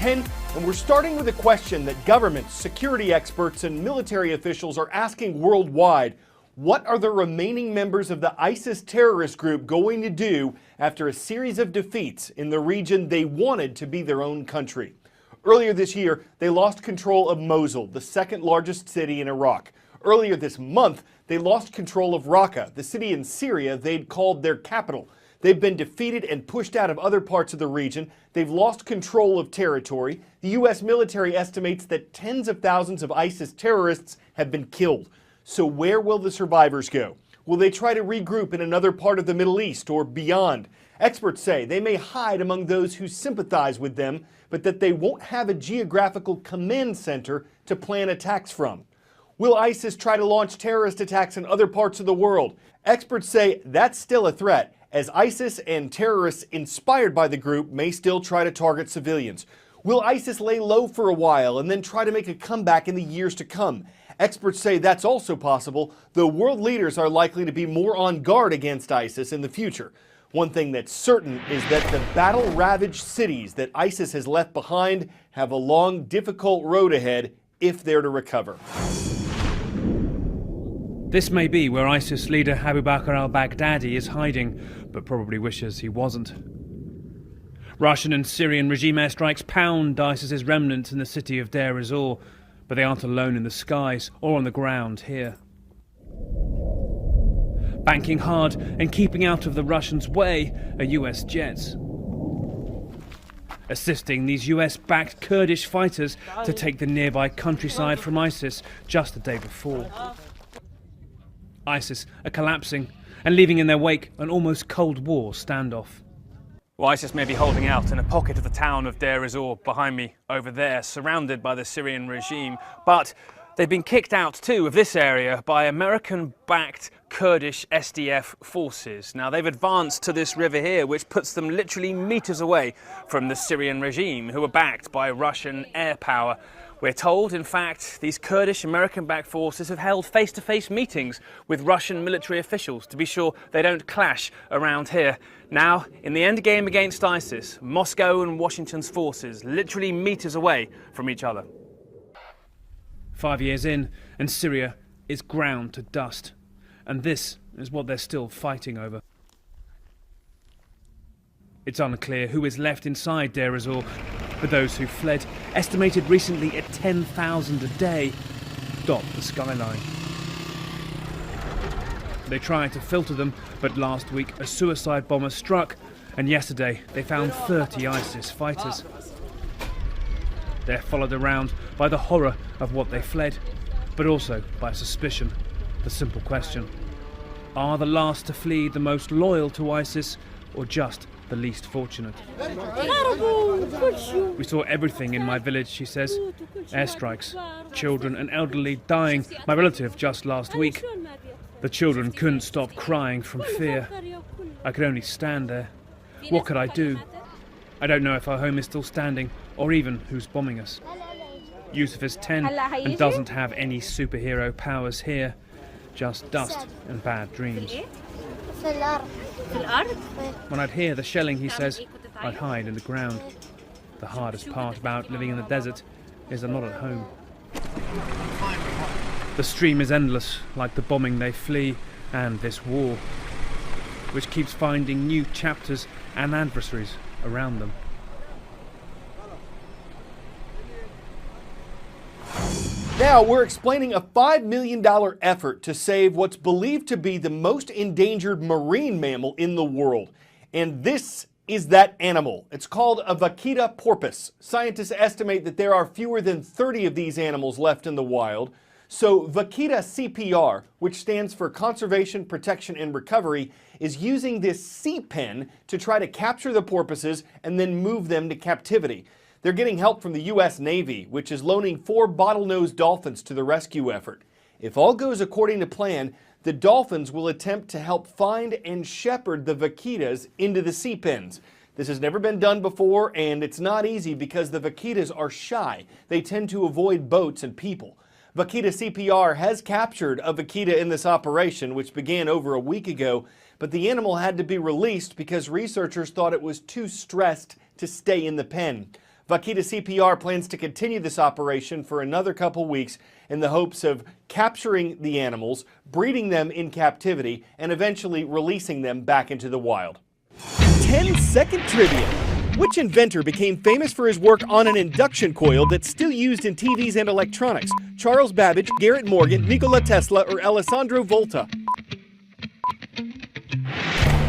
10, and we're starting with a question that governments, security experts, and military officials are asking worldwide. What are the remaining members of the ISIS terrorist group going to do after a series of defeats in the region they wanted to be their own country? Earlier this year, they lost control of Mosul, the second largest city in Iraq. Earlier this month, they lost control of Raqqa, the city in Syria they'd called their capital. They've been defeated and pushed out of other parts of the region. They've lost control of territory. The U.S. military estimates that tens of thousands of ISIS terrorists have been killed. So where will the survivors go? Will they try to regroup in another part of the Middle East or beyond? Experts say they may hide among those who sympathize with them, but that they won't have a geographical command center to plan attacks from. Will ISIS try to launch terrorist attacks in other parts of the world? Experts say that's still a threat, as ISIS and terrorists inspired by the group may still try to target civilians. Will ISIS lay low for a while and then try to make a comeback in the years to come? Experts say that's also possible, though world leaders are likely to be more on guard against ISIS in the future. One thing that's certain is that the battle-ravaged cities that ISIS has left behind have a long, difficult road ahead if they're to recover. This may be where ISIS leader Abu Bakr al-Baghdadi is hiding, but probably wishes he wasn't. Russian and Syrian regime airstrikes pound ISIS's remnants in the city of Deir ez-Zor, but they aren't alone in the skies or on the ground here. Banking hard and keeping out of the Russians' way are US jets, assisting these US-backed Kurdish fighters to take the nearby countryside from ISIS just the day before. ISIS are collapsing and leaving in their wake an almost Cold War standoff. Well, ISIS may be holding out in a pocket of the town of Deir ez-Zor behind me over there, surrounded by the Syrian regime, but they've been kicked out too of this area by American-backed Kurdish SDF forces. Now, they've advanced to this river here, which puts them literally meters away from the Syrian regime, who are backed by Russian air power. We're told, in fact, these Kurdish American-backed forces have held face-to-face meetings with Russian military officials to be sure they don't clash around here. Now, in the endgame against ISIS, Moscow and Washington's forces literally meters away from each other. 5 years in, and Syria is ground to dust. And this is what they're still fighting over. It's unclear who is left inside Deir ez-Zor, but those who fled, estimated recently at 10,000 a day, dot the skyline. They tried to filter them, but last week a suicide bomber struck, and yesterday they found 30 ISIS fighters. They're followed around by the horror of what they fled, but also by suspicion. The simple question: are the last to flee the most loyal to ISIS, or just the least fortunate? We saw everything in my village, she says. Airstrikes, children and elderly dying. My relative just last week. The children couldn't stop crying from fear. I could only stand there. What could I do? I don't know if our home is still standing, or even who's bombing us. Yusuf is 10 and doesn't have any superhero powers here. Just dust and bad dreams. When I'd hear the shelling, he says, I'd hide in the ground. The hardest part about living in the desert is I'm not at home. The stream is endless, like the bombing they flee, and this war, which keeps finding new chapters and adversaries around them. Now we're explaining a $5 million effort to save what's believed to be the most endangered marine mammal in the world. And this is that animal. It's called a vaquita porpoise. Scientists estimate that there are fewer than 30 of these animals left in the wild. So vaquita CPR, which stands for Conservation, Protection, and Recovery, is using this sea pen to try to capture the porpoises and then move them to captivity. They're getting help from the U.S. Navy, which is loaning 4 bottlenose dolphins to the rescue effort. If all goes according to plan, the dolphins will attempt to help find and shepherd the vaquitas into the sea pens. This has never been done before, and it's not easy because the vaquitas are shy. They tend to avoid boats and people. Vaquita CPR has captured a vaquita in this operation, which began over a week ago, but the animal had to be released because researchers thought it was too stressed to stay in the pen. Vaquita CPR plans to continue this operation for another couple weeks in the hopes of capturing the animals, breeding them in captivity, and eventually releasing them back into the wild. 10-second trivia. Which inventor became famous for his work on an induction coil that's still used in TVs and electronics? Charles Babbage, Garrett Morgan, Nikola Tesla, or Alessandro Volta?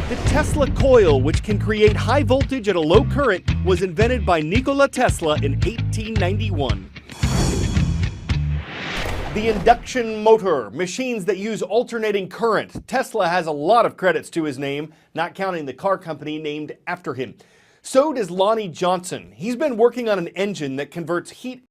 The Tesla coil, which can create high voltage at a low current, was invented by Nikola Tesla in 1891. The induction motor, machines that use alternating current. Tesla has a lot of credits to his name, not counting the car company named after him. So does Lonnie Johnson. He's been working on an engine that converts heat